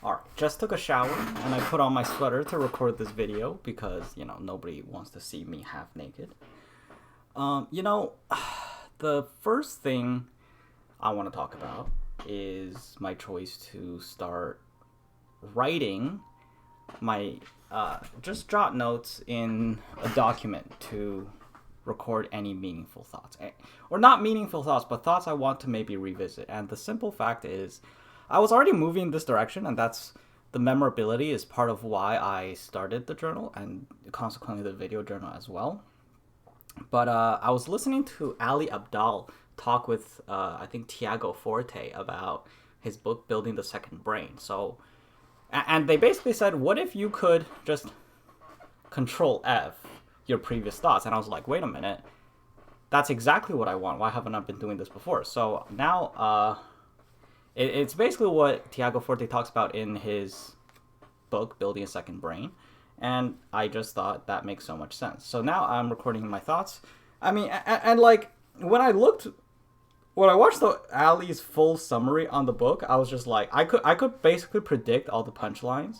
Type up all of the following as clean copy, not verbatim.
Alright, just took a shower and I put on my sweater to record this video because, nobody wants to see me half naked. Um, you know, the first thing I want to talk about is my choice to start writing my just jot notes in a document to record any meaningful thoughts. Or not meaningful thoughts, but thoughts I want to maybe revisit. And the simple fact is, I was already moving in this direction, and that's the memorability is part of why I started the journal and consequently the video journal as well. But I was listening to Ali Abdal talk with, I think, Tiago Forte about his book, Building the Second Brain. And they basically said, what if you could just control F your previous thoughts? And I was like, wait a minute. That's exactly what I want. Why haven't I been doing this before? So now it's basically what Tiago Forte talks about in his book, Building a Second Brain. And I just thought that makes so much sense. So now I'm recording my thoughts. I mean, and like, when I watched the Ali's full summary on the book, I was just like, I could basically predict all the punchlines.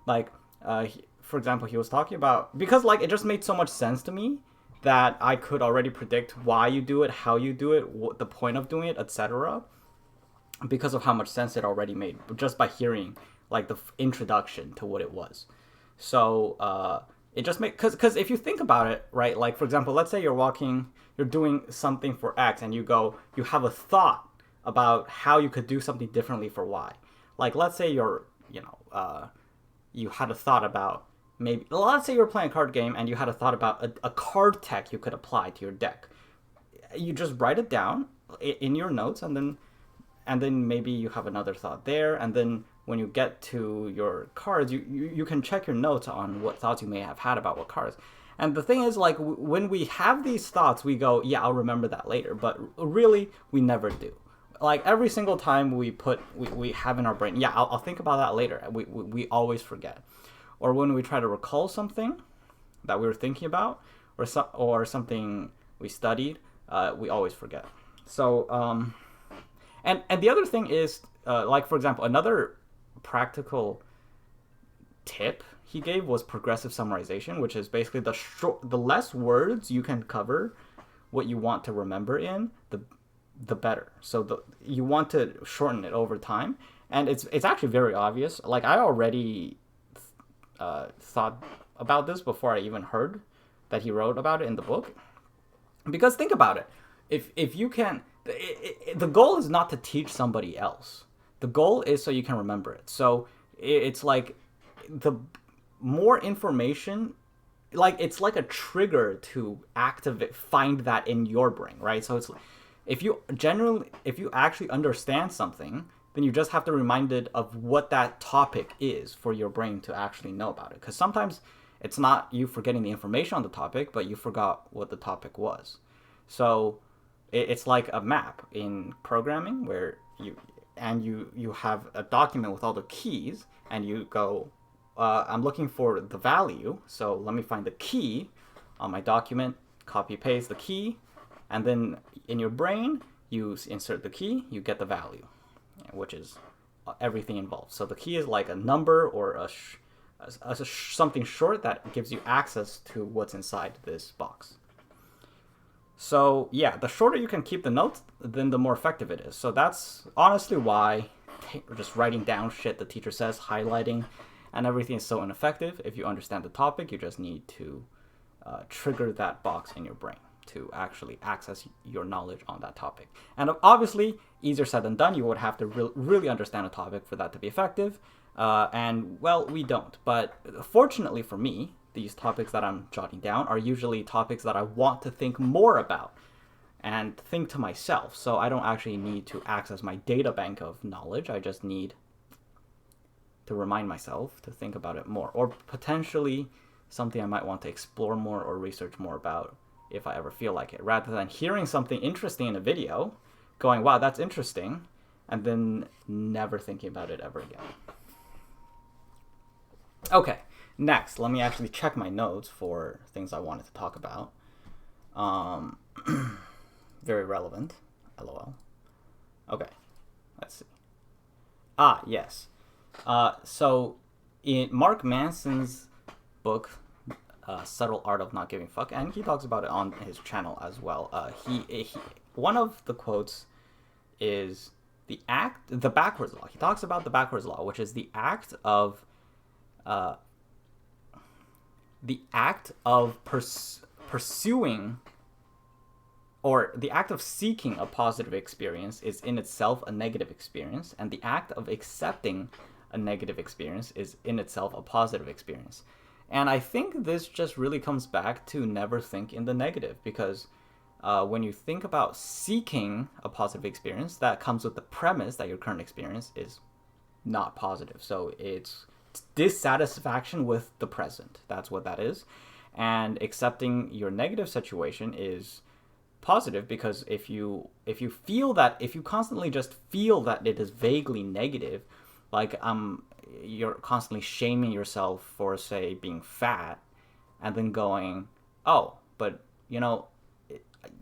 Like, for example, he was talking about, because like it just made so much sense to me that I could already predict why you do it, how you do it, what the point of doing it, etc. Because of how much sense it already made just by hearing like the introduction to what it was. So it just makes, because if you think about it, right, like for example, let's say you're doing something for X and you have a thought about how you could do something differently for Y. Like let's say you had a thought about, maybe let's say you were playing a card game and you had a thought about a card tech you could apply to your deck. You just write it down in your notes, and then maybe you have another thought there, and then when you get to your cards, you can check your notes on what thoughts you may have had about what cards. And the thing is, like, when we have these thoughts, we go, yeah, I'll remember that later. But really, we never do. Like, every single time we have in our brain, yeah, I'll think about that later. We always forget. Or when we try to recall something that we were thinking about, or something we studied, we always forget. So, and the other thing is, like, for example, another practical tip he gave was progressive summarization, which is basically the less words you can cover what you want to remember in, the better. So you want to shorten it over time, and it's actually very obvious. Like, I already thought about this before I even heard that he wrote about it in the book. Because think about it, if you can, the goal is not to teach somebody else. The goal is so you can remember it. So it's like the more information, like it's like a trigger to find that in your brain, right? So it's, if you actually understand something, then you just have to remind it of what that topic is for your brain to actually know about it. Because sometimes it's not you forgetting the information on the topic, but you forgot what the topic was. So it's like a map in programming where you have a document with all the keys, and you go, I'm looking for the value, so let me find the key on my document, copy paste the key, and then in your brain you insert the key, you get the value, which is everything involved. So the key is like a number or something short that gives you access to what's inside this box. So yeah, the shorter you can keep the notes, then the more effective it is. So that's honestly why just writing down shit the teacher says, highlighting, and everything is so ineffective. If you understand the topic, you just need to trigger that box in your brain to actually access your knowledge on that topic. And obviously, easier said than done. You would have to really understand a topic for that to be effective. And well, we don't. But fortunately for me, these topics that I'm jotting down are usually topics that I want to think more about and think to myself. So I don't actually need to access my data bank of knowledge. I just need to remind myself to think about it more, or potentially something I might want to explore more or research more about if I ever feel like it, rather than hearing something interesting in a video, going, wow, that's interesting, and then never thinking about it ever again. Okay. Next, let me actually check my notes for things I wanted to talk about. Very relevant. LOL. Okay, let's see. Yes. So in Mark Manson's book, Subtle Art of Not Giving a Fuck, and he talks about it on his channel as well. He one of the quotes is the backwards law. He talks about the backwards law, which is uh, the act of pursuing, or the act of seeking a positive experience is in itself a negative experience, and the act of accepting a negative experience is in itself a positive experience. And I think this just really comes back to never think in the negative, because when you think about seeking a positive experience, that comes with the premise that your current experience is not positive. So it's dissatisfaction with the present. That's what that is. And accepting your negative situation is positive, because if you constantly just feel that it is vaguely negative, like you're constantly shaming yourself for, say, being fat, and then going, oh, but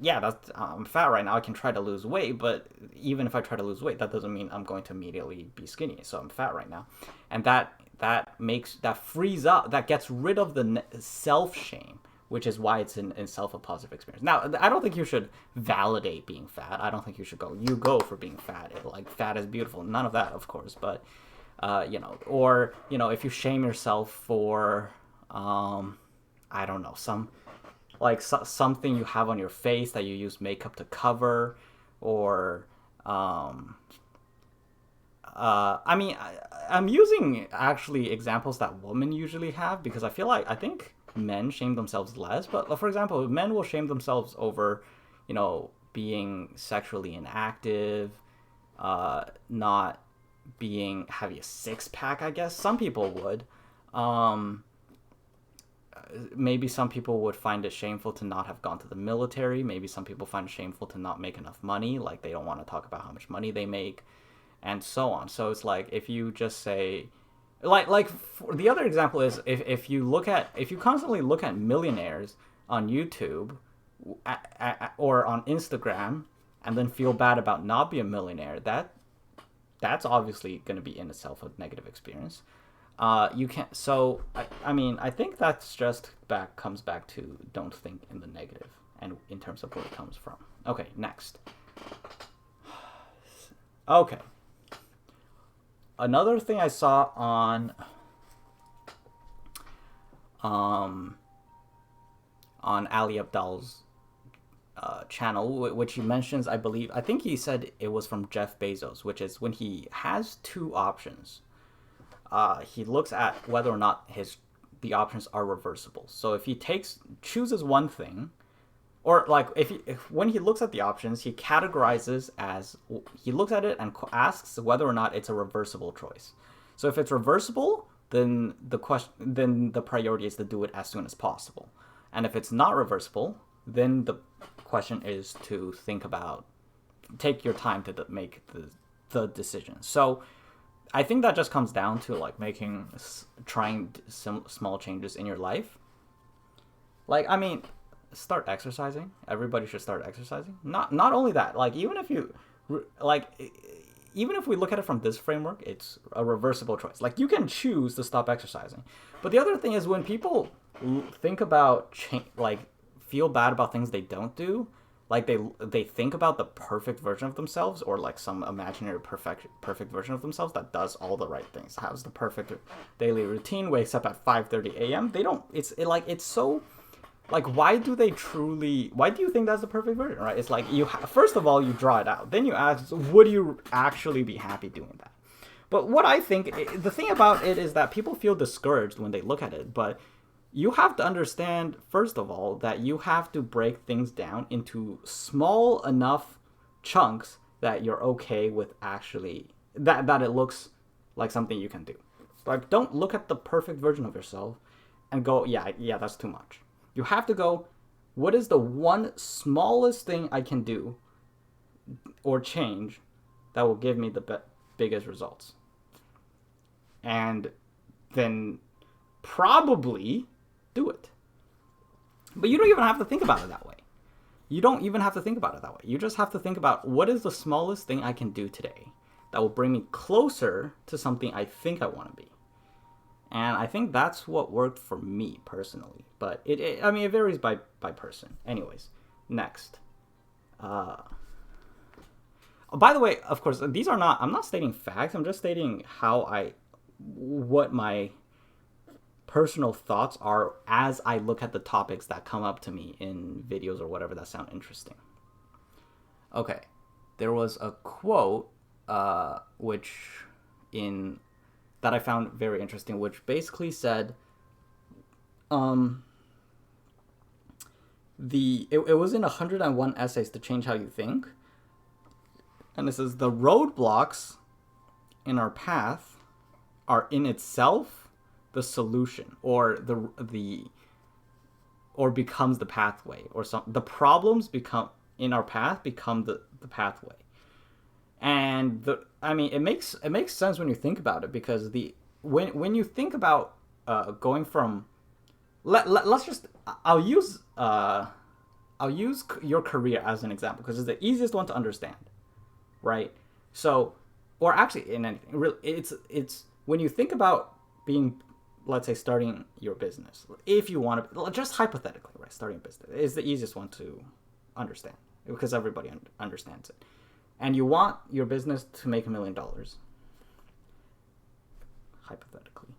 yeah, I'm fat right now, I can try to lose weight, but even if I try to lose weight, that doesn't mean I'm going to immediately be skinny, so I'm fat right now. And that frees up, that gets rid of the self shame, which is why it's in itself a positive experience. Now, I don't think you should validate being fat. I don't think you should go for being fat. Like, fat is beautiful. None of that, of course. But, or, if you shame yourself for, I don't know, something you have on your face that you use makeup to cover, or, I'm using actually examples that women usually have, because I think men shame themselves less. But for example, men will shame themselves over, being sexually inactive, not having a six pack. I guess some people would. Maybe some people would find it shameful to not have gone to the military. Maybe some people find it shameful to not make enough money, like they don't want to talk about how much money they make, and so on. So it's like, if you just say, the other example is, if you constantly look at millionaires on YouTube or on Instagram, and then feel bad about not being a millionaire, that's obviously going to be in itself a negative experience. You can't. So I think that's just comes back to don't think in the negative, and in terms of where it comes from. Okay, next. Okay. Another thing I saw on Ali Abdaal's channel, which he mentions, I think he said it was from Jeff Bezos, which is when he has two options, he looks at whether or not the options are reversible. So if he chooses one thing, or like when he looks at the options, he categorizes he looks at it and asks whether or not it's a reversible choice. So if it's reversible, then the priority is to do it as soon as possible. And if it's not reversible, then the question is to take your time to make the decision. So I think that just comes down to like trying some small changes in your life. Like, start exercising. Everybody should start exercising. Not only that, like, even if we look at it from this framework, it's a reversible choice. Like, you can choose to stop exercising. But the other thing is, when people think about feel bad about things they don't do, like they think about the perfect version of themselves, or like some imaginary perfect version of themselves that does all the right things, has the perfect daily routine, wakes up at 5:30 a.m. They don't. It's so. Like, why do you think that's the perfect version, right? It's like, first of all, you draw it out. Then you ask, would you actually be happy doing that? But what I think, the thing about it is that people feel discouraged when they look at it. But you have to understand, first of all, that you have to break things down into small enough chunks that you're okay with actually, that it looks like something you can do. Like, don't look at the perfect version of yourself and go, yeah, that's too much. You have to go, what is the one smallest thing I can do or change that will give me the biggest results? And then probably do it. But you don't even have to think about it that way. You just have to think about what is the smallest thing I can do today that will bring me closer to something I think I want to be. And I think that's what worked for me personally. But it varies by person. Anyways, next. By the way, of course, I'm not stating facts. I'm just stating what my personal thoughts are as I look at the topics that come up to me in videos or whatever that sound interesting. Okay, there was a quote, that I found very interesting, which basically said, it was in 101 essays to change how you think, and it says the roadblocks in our path are in itself the solution, or or becomes the pathway, or the problems in our path become the pathway. And it makes sense when you think about it, because when you think about going from I'll use your career as an example because it's the easiest one to understand, right? So, or actually in anything, really, it's when you think about being, let's say, starting your business. If you want to, just hypothetically, right, starting a business is the easiest one to understand because everybody understands it. And you want your business to make $1 million, hypothetically.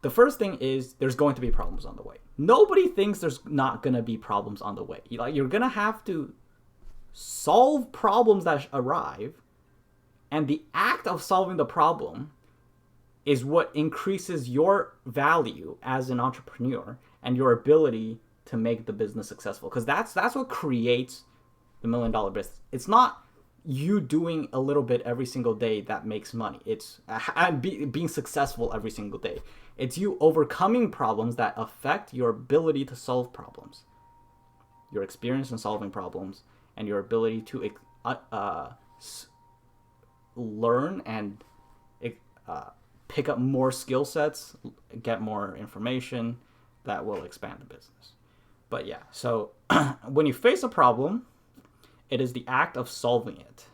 The first thing is there's going to be problems on the way. Nobody thinks there's not going to be problems on the way. You're going to have to solve problems that arrive, and the act of solving the problem is what increases your value as an entrepreneur and your ability to make the business successful. Because that's what creates the $1 million business. It's not you doing a little bit every single day that makes money. It's being successful every single day. It's you overcoming problems that affect your ability to solve problems, your experience in solving problems, and your ability to learn and pick up more skill sets, get more information that will expand the business. But yeah, so when you face a problem, it is the act of solving it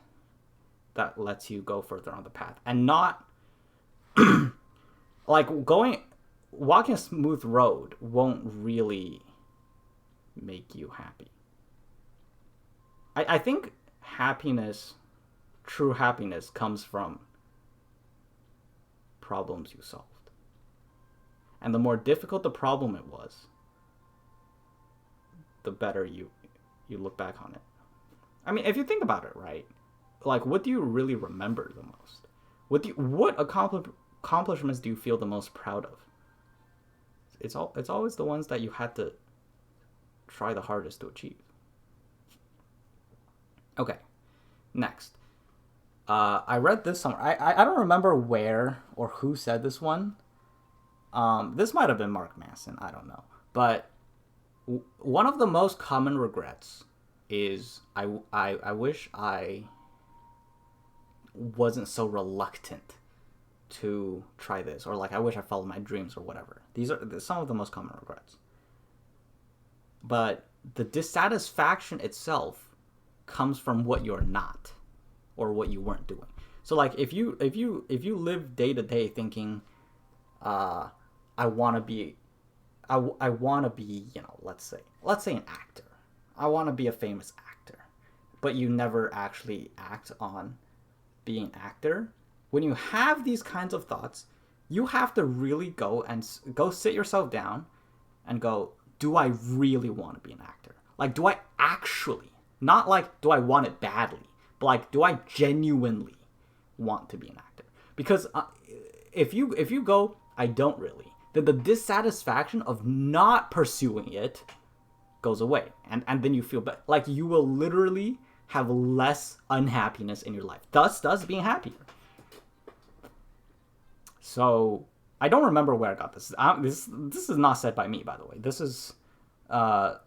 that lets you go further on the path, and not like walking a smooth road won't really make you happy. I think true happiness comes from problems you solved. And the more difficult the problem it was, the better you look back on it. I mean, if you think about it, right? Like, what do you really remember the most? What accomplishments do you feel the most proud of? It's always the ones that you had to try the hardest to achieve. Okay, next. I read this somewhere. I don't remember where or who said this one. This might have been Mark Manson. I don't know. But one of the most common regrets is I wish I wasn't so reluctant to try this, or like I wish I followed my dreams or whatever. These are some of the most common regrets. But the dissatisfaction itself comes from what you're not, or what you weren't doing. So like if you live day to day thinking, I want to be, let's say an actor. I want to be a famous actor, but you never actually act on being an actor. When you have these kinds of thoughts, you have to really go sit yourself down and go, do I really want to be an actor? Like, do I actually, not like, do I want it badly, but like, do I genuinely want to be an actor? Because if you go, I don't really, then the dissatisfaction of not pursuing it goes away, and then you feel better. Like, you will literally have less unhappiness in your life, thus being happier. So I don't remember where I got this. This is not said by me, by the way. This is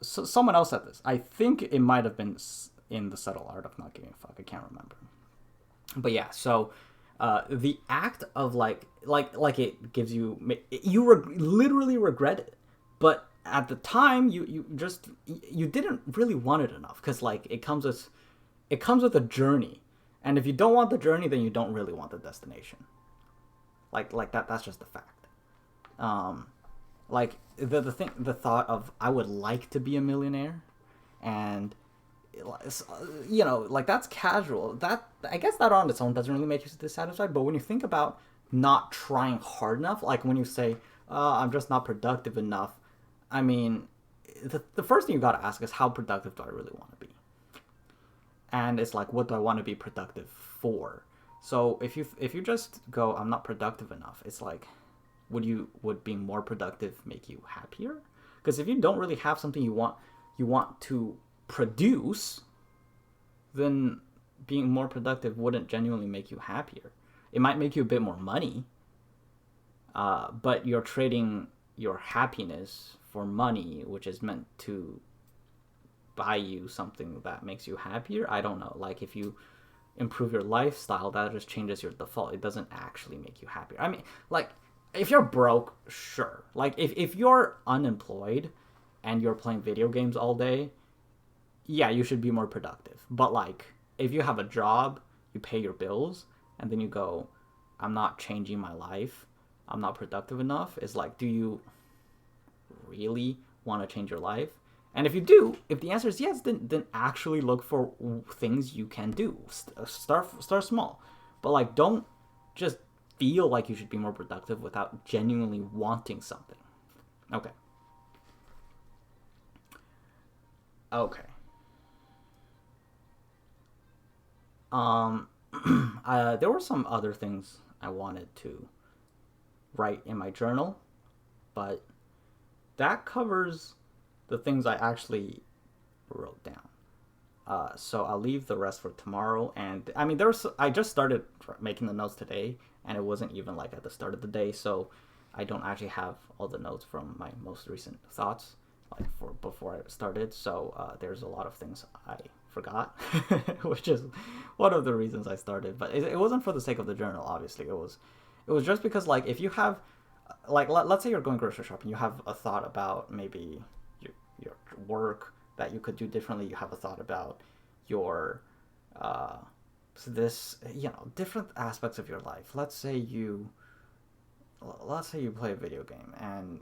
someone else said this. I think it might have been in The Subtle Art of Not Giving a Fuck. I can't remember. But yeah, so the act of like it gives you literally regret it, but at the time you didn't really want it enough, because like it comes with a journey, And if you don't want the journey, then you don't really want the destination. Like that's just a fact. Like the thought of I would like to be a millionaire, and like that's casual. That I guess that on its own doesn't really make you dissatisfied. But when you think about not trying hard enough, like when you say I'm just not productive enough, I mean, the first thing you got to ask is how productive do I really want to be? And it's like, what do I want to be productive for? So if you just go, I'm not productive enough, it's like, would being more productive make you happier? Because if you don't really have something you want to produce, then being more productive wouldn't genuinely make you happier. It might make you a bit more money, but you're trading your happiness for money, which is meant to buy you something that makes you happier. I don't know. Like if you improve your lifestyle, that just changes your default. It doesn't actually make you happier. I mean, like if you're broke, sure. Like if you're unemployed and you're playing video games all day, yeah, you should be more productive. But like if you have a job, you pay your bills, and then you go, I'm not changing my life, I'm not productive enough, it's like, do you really want to change your life? And if you do, if the answer is yes, then actually look for things you can do. Start small. But like don't just feel like you should be more productive without genuinely wanting something. Okay. There were some other things I wanted to write in my journal, but that covers the things I actually wrote down. So I'll leave the rest for tomorrow. And I mean, I just started making the notes today, and it wasn't even like at the start of the day, so I don't actually have all the notes from my most recent thoughts, like for before I started. So there's a lot of things I forgot, which is one of the reasons I started. But it wasn't for the sake of the journal, obviously. It was just because like if you have, like let's say you're going grocery shopping, you have a thought about maybe your work that you could do differently. You have a thought about your different aspects of your life. Let's say you play a video game, and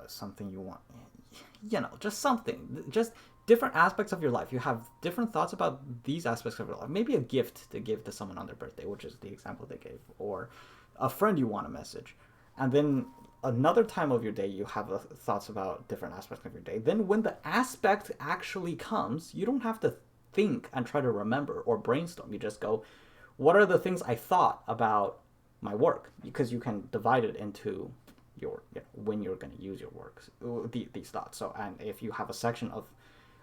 something you want, just different aspects of your life. You have different thoughts about these aspects of your life. Maybe a gift to give to someone on their birthday, which is the example they gave, or a friend you want to message. And then another time of your day, you have thoughts about different aspects of your day. Then when the aspect actually comes, you don't have to think and try to remember or brainstorm. You just go, what are the things I thought about my work? Because you can divide it into your when you're going to use your work, these thoughts. So, and if you have a section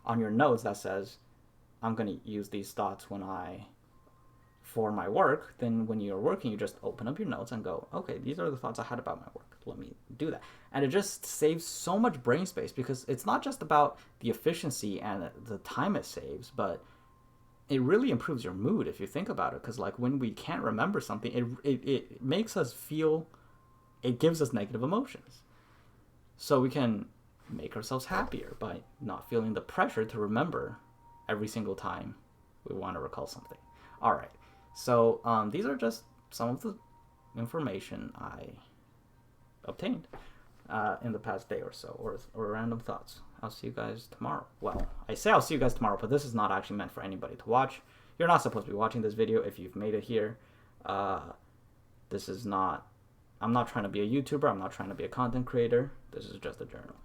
on your notes that says, I'm going to use these thoughts for my work, then when you're working, you just open up your notes and go, okay, these are the thoughts I had about my work. Let me do that. And it just saves so much brain space, because it's not just about the efficiency and the time it saves, but it really improves your mood if you think about it. Because like when we can't remember something, it makes us feel, it gives us negative emotions. So we can make ourselves happier by not feeling the pressure to remember every single time we want to recall something. All right. So these are just some of the information I obtained in the past day or so, or random thoughts. I'll see you guys tomorrow. Well, I say I'll see you guys tomorrow, but this is not actually meant for anybody to watch. You're not supposed to be watching this video if you've made it here. This is not, I'm not trying to be a YouTuber. I'm not trying to be a content creator. This is just a journal.